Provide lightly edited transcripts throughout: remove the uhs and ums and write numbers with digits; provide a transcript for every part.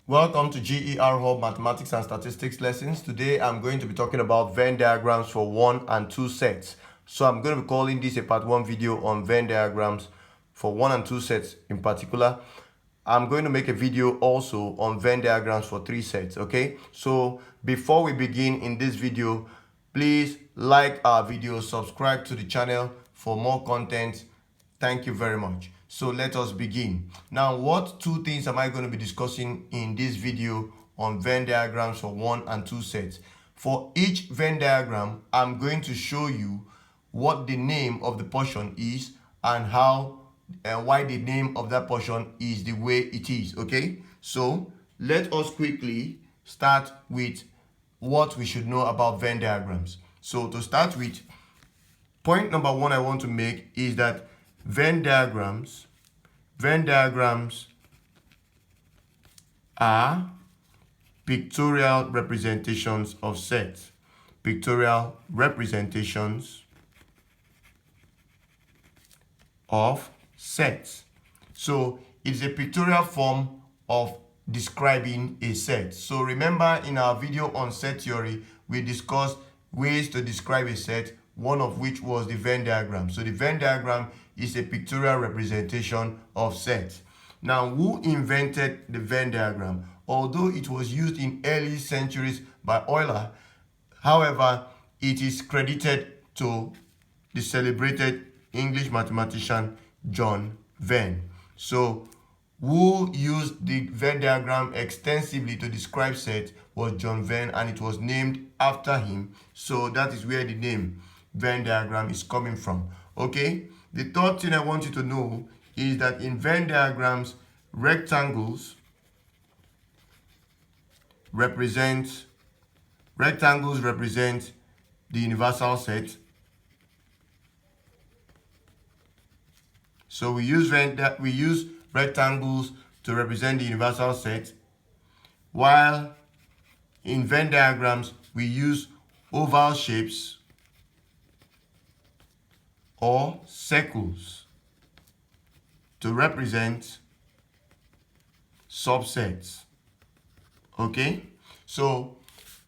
Welcome to GER Hub Mathematics and Statistics lessons. Today I'm going to be talking about Venn diagrams for 1 and 2 sets. So I'm going to be calling this a part 1 video on Venn diagrams for 1 and 2 sets in particular. I'm going to make a video also on Venn diagrams for 3 sets, okay? So before we begin in this video, please like our video, subscribe to the channel for more content. Thank you very much. So let us begin. Now, what 2 things am I going to be discussing in this video on Venn diagrams for 1 and 2 sets? For each Venn diagram, I'm going to show you what the name of the portion is and how and why the name of that portion is the way it is, okay? So let us quickly start with what we should know about Venn diagrams. So to start with, point number 1 I want to make is that Venn diagrams are pictorial representations of sets. Pictorial representations of sets. So it's a pictorial form of describing a set. So remember, in our video on set theory, we discussed ways to describe a set, one of which was the Venn diagram. So the Venn diagram is a pictorial representation of sets. Now, who invented the Venn diagram? Although it was used in early centuries by Euler, however, it is credited to the celebrated English mathematician John Venn. So, who used the Venn diagram extensively to describe sets was John Venn, and it was named after him. So that is where the name Venn diagram is coming from. Okay? The third thing I want you to know is that in Venn diagrams, rectangles represent the universal set. So we use rectangles to represent the universal set, while in Venn diagrams we use oval shapes or circles to represent subsets. Okay? So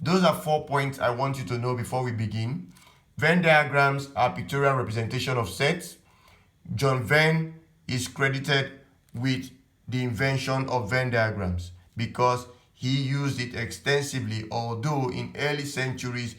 those are 4 points I want you to know before we begin. Venn diagrams are pictorial representation of sets. John Venn is credited with the invention of Venn diagrams because he used it extensively, although in early centuries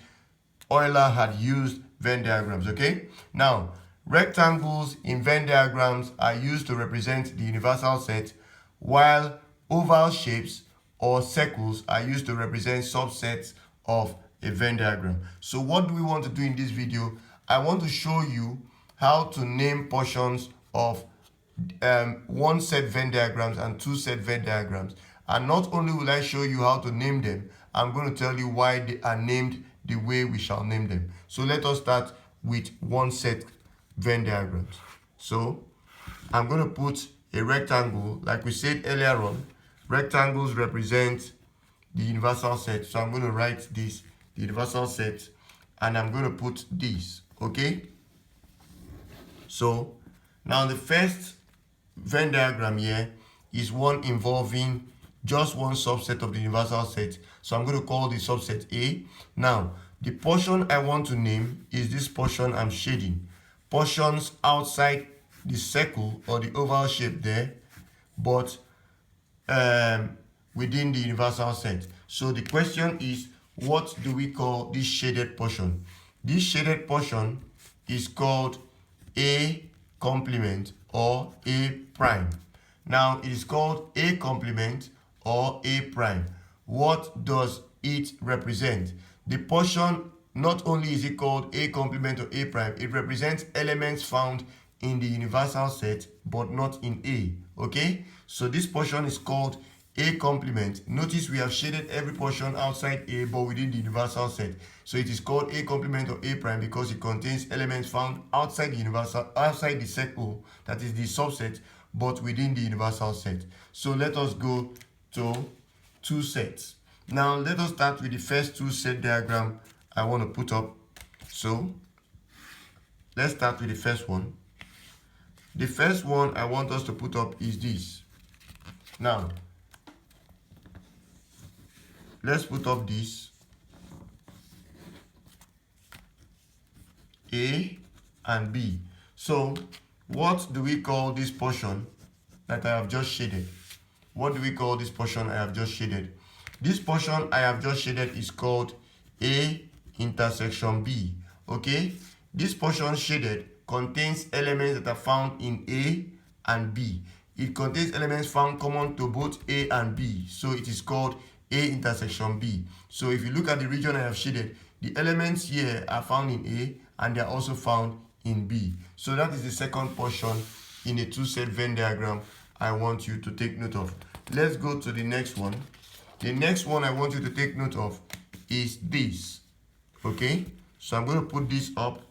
Euler had used Venn diagrams, okay? Now, rectangles in Venn diagrams are used to represent the universal set, while oval shapes or circles are used to represent subsets of a Venn diagram. So what do we want to do in this video? I want to show you how to name portions of 1 set Venn diagrams and 2 set Venn diagrams. And not only will I show you how to name them, I'm going to tell you why they are named the way we shall name them. So let us start with 1 set Venn diagrams. So I'm going to put a rectangle. Like we said earlier on, rectangles represent the universal set. So I'm going to write this, the universal set, and I'm going to put this, okay? So now the first Venn diagram here is one involving just one subset of the universal set. So I'm going to call the subset A. Now, the portion I want to name is this portion I'm shading. Portions outside the circle or the oval shape there, but within the universal set. So the question is, what do we call this shaded portion? This shaded portion is called A complement or A prime. Now, it is called A complement or A prime. What does it represent? The portion, not only is it called A complement or A prime, it represents elements found in the universal set but not in A, okay? So this portion is called A complement. Notice we have shaded every portion outside A but within the universal set. So it is called A complement or A prime because it contains elements found outside the circle, that is the subset, but within the universal set. So let us go to 2 sets. Now let us start with the first 2 set diagram I want to put up. So let's start with the first one. The first one I want us to put up is this. Now, let's put up this A and B. So what do we call this portion that I have just shaded? What do we call this portion I have just shaded? This portion I have just shaded is called A intersection B. Okay? This portion shaded contains elements that are found in A and B. It contains elements found common to both A and B. So it is called A intersection B. So if you look at the region I have shaded, the elements here are found in A and they are also found in B. So that is the second portion in a two-set Venn diagram I want you to take note of. Let's go to the next one. The next one I want you to take note of is this. Okay? So I'm going to put this up.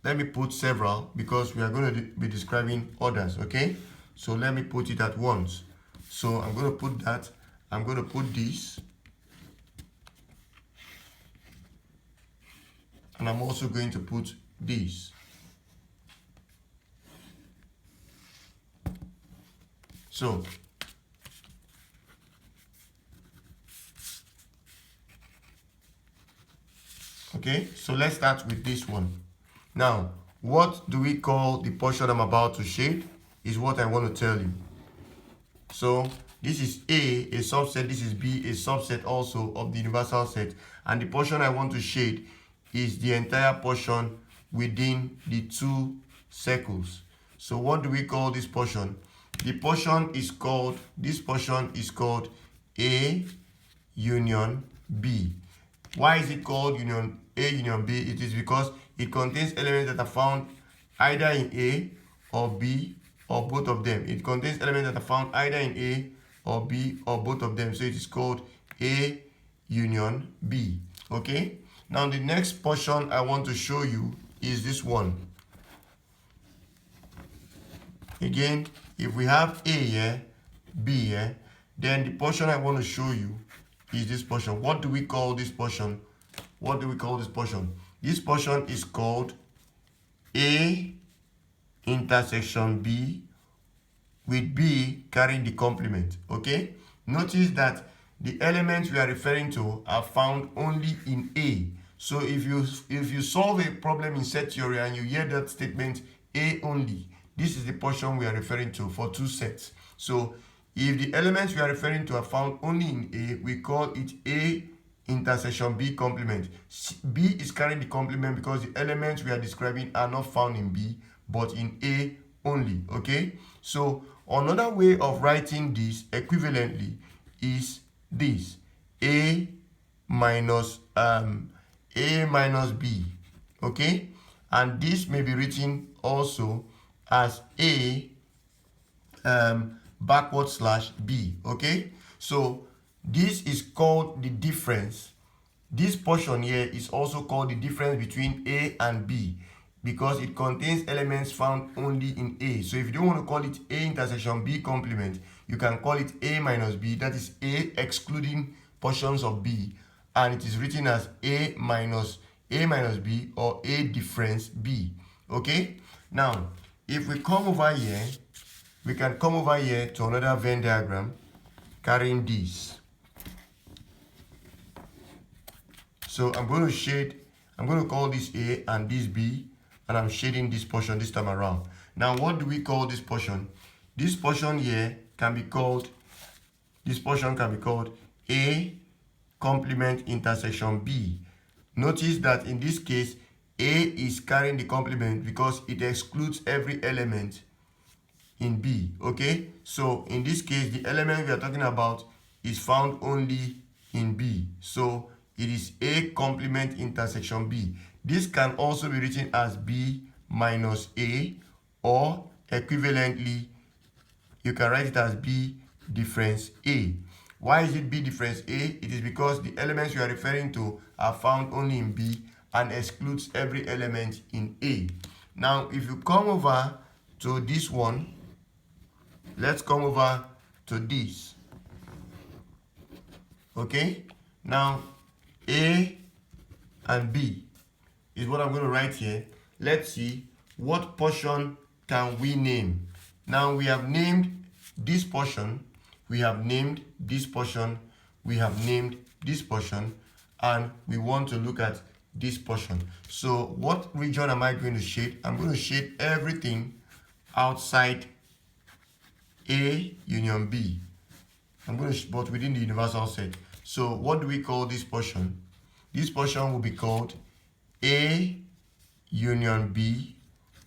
Let me put several because we are going to be describing others. Okay? So let me put it at once. So I'm going to put that. I'm going to put this. And I'm also going to put this. So, okay, so let's start with this one. Now, what do we call the portion I'm about to shade is what I want to tell you. So, this is A, a subset, this is B, a subset also of the universal set. And the portion I want to shade is the entire portion within the two circles. So what do we call this portion? The portion is called, this portion is called A union B. Why is it called A union B? It is because it contains elements that are found either in A or B or both of them. It contains elements that are found either in A or B or both of them. So it is called A union B. Okay? Now the next portion I want to show you is this one. Again, if we have A here, B here, then the portion I want to show you is this portion. What do we call this portion? What do we call this portion? This portion is called A intersection B with B carrying the complement. Okay? Notice that the elements we are referring to are found only in A. So if you solve a problem in set theory and you hear that statement A only, this is the portion we are referring to for two sets. So if the elements we are referring to are found only in A, we call it A intersection B complement. B is carrying the complement because the elements we are describing are not found in B, but in A only. Okay? So another way of writing this equivalently is this. A minus B. Okay? And this may be written also as A backward slash B. Okay? So this is called the difference. This portion here is also called the difference between A and B because it contains elements found only in A. So if you don't want to call it A intersection B complement, you can call it A minus B. That is A excluding portions of B. And it is written as A minus B or A difference B. Okay? Now, if we come over here, we can come over here to another Venn diagram carrying this. So I'm going to call this A and this B, and I'm shading this portion this time around. Now, what do we call this portion? This portion here can be called A complement intersection B. Notice that in this case, A is carrying the complement because it excludes every element in B. Okay? So in this case, the element we are talking about is found only in B. So it is A complement intersection B. This can also be written as B minus A, or equivalently, you can write it as B difference A. Why is it B difference A? It is because the elements we are referring to are found only in B and excludes every element in A. Now, if you come over to this one, let's come over to this. Okay? Now, A and B is what I'm going to write here. Let's see what portion can we name. Now we have named this portion, we have named this portion, we have named this portion, and we want to look at this portion. So what region am I going to shade? I'm going to shade everything outside A union B. I'm going to, but within the universal set. So what do we call this portion? This portion will be called A union B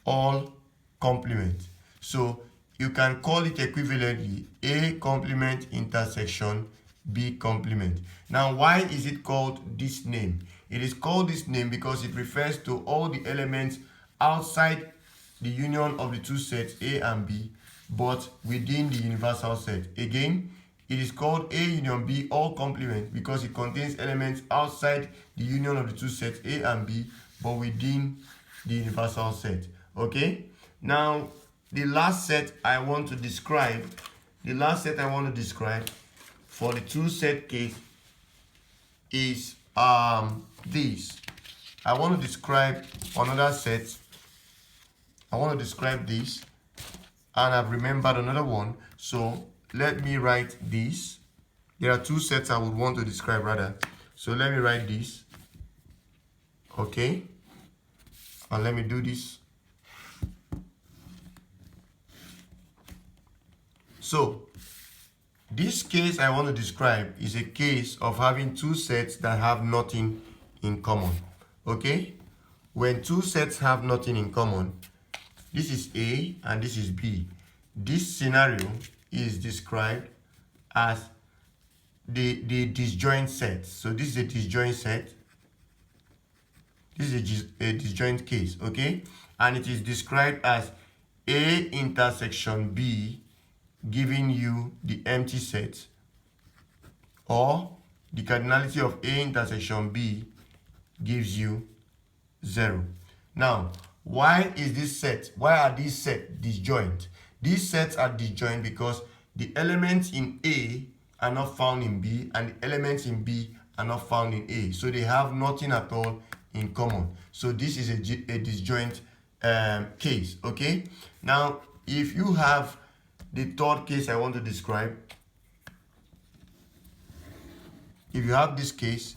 all complement. So you can call it equivalently A complement intersection B complement. Now, why is it called this name? It is called this name because it refers to all the elements outside the union of the two sets A and B, but within the universal set. Again, it is called A union B all complement because it contains elements outside the union of the two sets A and B, but within the universal set. Okay? Now, the last set I want to describe, for the two set case is this. I want to describe another set. I want to describe this, and I've remembered another one. So let me write this. There are two sets I would want to describe rather. So let me write this. Okay. And let me do this. So this case I want to describe is a case of having two sets that have nothing in common. Okay? When two sets have nothing in common, this is A and this is B. This scenario is described as the disjoint set. So this is a disjoint set. This is a disjoint case, okay? And it is described as A intersection B giving you the empty set, or the cardinality of A intersection B gives you 0. Now, why is this set? Why are these sets disjoint? These sets are disjoint because the elements in A are not found in B, and the elements in B are not found in A. So they have nothing at all in common. So this is a disjoint case, okay? Now, if you have the third case I want to describe, if you have this case,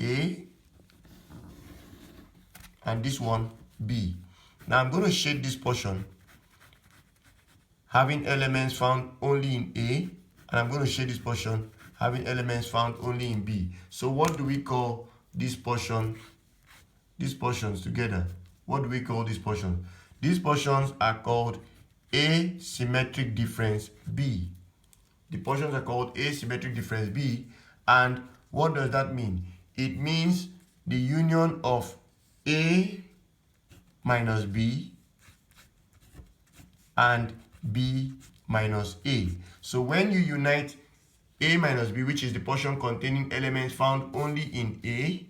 A, and this one, B. Now I'm going to shade this portion having elements found only in A, and I'm going to shade this portion having elements found only in B. So what do we call this portion, these portions together? What do we call this portion? These portions are called asymmetric difference B. The portions are called asymmetric difference B. And what does that mean? It means the union of A minus B and B minus A. So when you unite A minus B, which is the portion containing elements found only in A,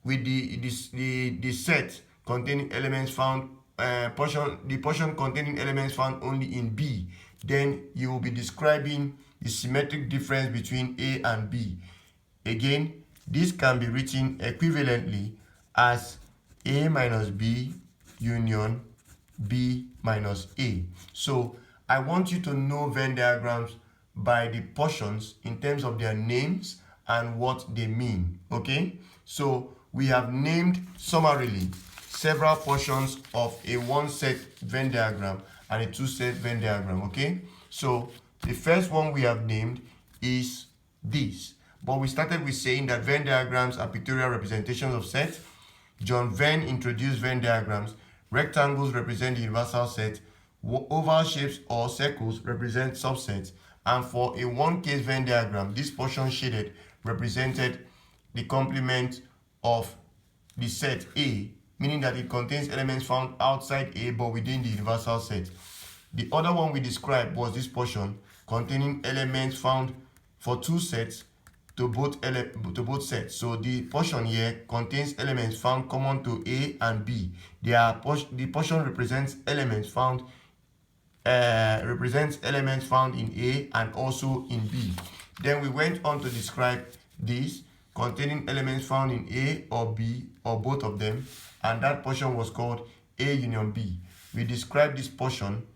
with the set containing elements found the portion containing elements found only in B, then you will be describing the symmetric difference between A and B. Again, this can be written equivalently as A minus B union B minus A. So I want you to know Venn diagrams by the portions in terms of their names and what they mean. Okay, so we have named summarily several portions of a one set Venn diagram and a two set Venn diagram. Okay, so the first one we have named is this, but we started with saying that Venn diagrams are pictorial representations of sets. John Venn introduced Venn diagrams. Rectangles represent the universal set, oval shapes or circles represent subsets, and for a one case Venn diagram, this portion shaded represented the complement of the set A, meaning that it contains elements found outside A but within the universal set. The other one we described was this portion containing elements found for two sets to both sets. So the portion here contains elements found common to A and B. The portion represents elements found in A and also in B. Then we went on to describe this containing elements found in A or B or both of them, and that portion was called A union B. We described this portion,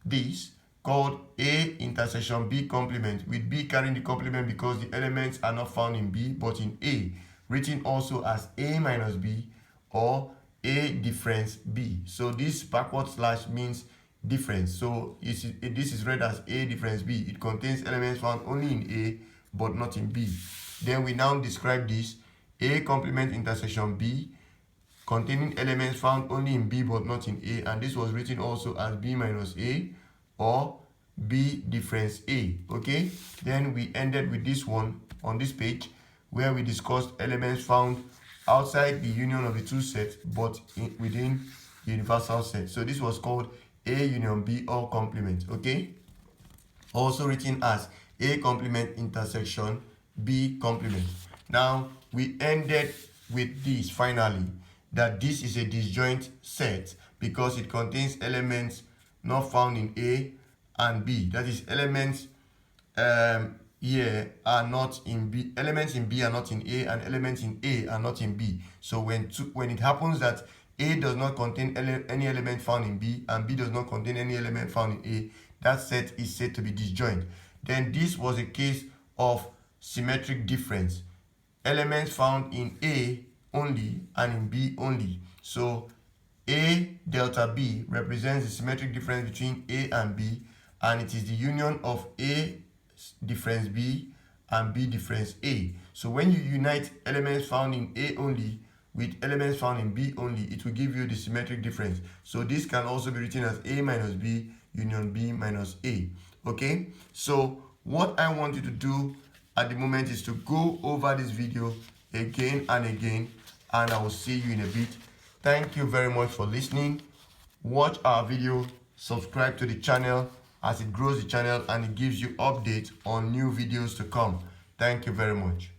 this, called A intersection B complement, with B carrying the complement because the elements are not found in B but in A, written also as A minus B or A difference B. So this backward slash means difference. So this is read as A difference B. It contains elements found only in A but not in B. Then we now describe this A complement intersection B containing elements found only in B but not in A, and this was written also as B minus A or B difference A. Okay, then we ended with this one on this page where we discussed elements found outside the union of the two sets but within the universal set. So this was called A union B or complement. Okay, also written as A complement intersection B complement. Now we ended with this finally, that this is a disjoint set because it contains elements not found in A and B. That is, elements here are not in B. Elements in B are not in A, and elements in A are not in B. So when it happens that A does not contain any element found in B and B does not contain any element found in A, that set is said to be disjoint. Then this was a case of symmetric difference. Elements found in A only and in B only. So A delta B represents the symmetric difference between A and B, and it is the union of A difference B and B difference A. So when you unite elements found in A only with elements found in B only, it will give you the symmetric difference. So this can also be written as A minus B union B minus A. Okay, so what I want you to do at the moment is to go over this video again and again, and I will see you in a bit. Thank you very much for listening. Watch our video, subscribe to the channel as it grows the channel and it gives you updates on new videos to come. Thank you very much.